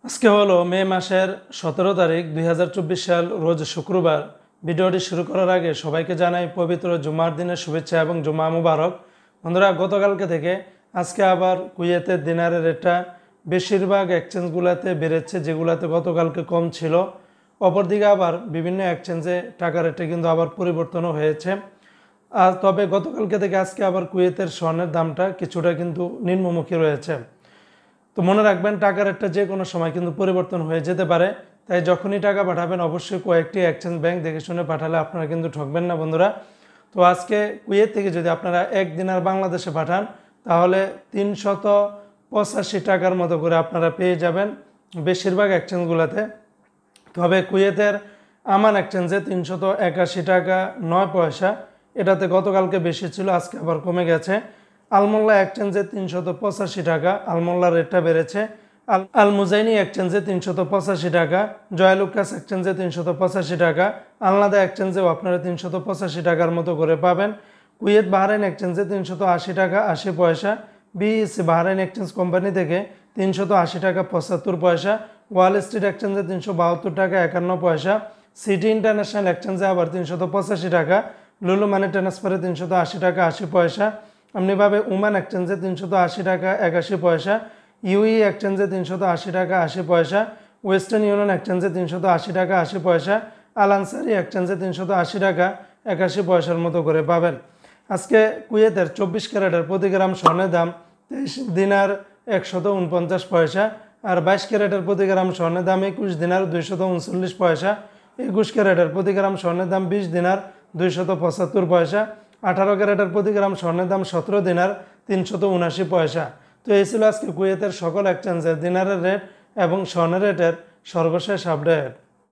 আজকে হলো মে মাসের 17 তারিখ 2024 সাল, রোজ শুক্রবার। ভিডিওটি শুরু করার আগে সবাইকে জানাই পবিত্র জুমার দিনের শুভেচ্ছা এবং জুমা মুবারক। বন্ধুরা, গতকালকে থেকে আজকে আবার কুয়েতের দিনারের রেটটা বেশিরভাগ এক্সচেঞ্জগুলোতে বেড়েছে, যেগুলোতে গতকালকে কম ছিল। অপরদিকে আবার বিভিন্ন এক্সচেঞ্জে টাকার রেটে কিন্তু আবার পরিবর্তনও হয়েছে। আর তবে গতকালকে থেকে আজকে আবার কুয়েতের স্বর্ণের দামটা কিছুটা কিন্তু নিম্নমুখী রয়েছে। তো মনে রাখবেন, টাকার রেটটা যে কোনো সময় কিন্তু পরিবর্তন হয়ে যেতে পারে। তাই যখনই টাকা পাঠাবেন অবশ্যই কয়েকটি এক্সচেঞ্জ ব্যাংক দেখে শুনে পাঠালে আপনারা কিন্তু ঠকবেন না বন্ধুরা। তো আজকে কুয়েত থেকে যদি আপনারা 1 দিনার বাংলাদেশে পাঠান তাহলে 385 টাকার মতো করে আপনারা পেয়ে যাবেন বেশিরভাগ এক্সচেঞ্জগুলোতে। তবে কুয়েতের আমান এক্সচেঞ্জে 381 টাকা 9 পয়সা, এটাতে গতকালকে বেশি ছিল, আজকে আবার কমে গেছে। আলমোল্লা এক্সচেঞ্জে 385 টাকা, আলমোল্লার রেটটা বেড়েছে। আল মুজাইনি এক্সচেঞ্জে 385 টাকা, জয়লুকাস এক্সচেঞ্জে 385 টাকা, আলনাদা এক্সচেঞ্জেও আপনারা 385 টাকার মতো করে পাবেন। কুয়েত বাহরাইন এক্সচেঞ্জে 380 টাকা 80 পয়সা, বিএসসি বাহরাইন এক্সচেঞ্জ কোম্পানি থেকে 380 টাকা 75 পয়সা, ওয়াল স্ট্রিট এক্সচেঞ্জে 372 টাকা 51 পয়সা, সিটি ইন্টারন্যাশনাল এক্সচেঞ্জে আবার 385 টাকা, লুলু মানি ট্রান্সফারে 380 টাকা 80 পয়সা, এমনিভাবে ওমান এক্সচেঞ্জে 380 টাকা 81 পয়সা, ইউই এক্সচেঞ্জে 380 টাকা 80 পয়সা, ওয়েস্টার্ন ইউনিয়ন এক্সচেঞ্জে 380 টাকা 80 পয়সা, আল আনসারি এক্সচেঞ্জে 380 টাকা 81 পয়সার মতো করে পাবেন। আজকে কুয়েতের 24 ক্যারেটের প্রতি গ্রাম স্বর্ণের দাম 23 দিনার 149 পয়সা, আর 22 ক্যারেটের প্রতি গ্রাম স্বর্ণের দাম 21 দিনার 239 পয়সা, 21 ক্যারেটের প্রতি গ্রাম স্বর্ণের দাম 20 দিনার 275 পয়সা, 18 ক্যারেটের প্রতি গ্রাম স্বর্ণের দাম 17 দিনার 379 পয়সা। তো এই ছিল আজকে কুয়েতের সকল এক্সচেঞ্জের দিনারের রেট এবং স্বর্ণের রেটের সর্বশেষ আপডেট।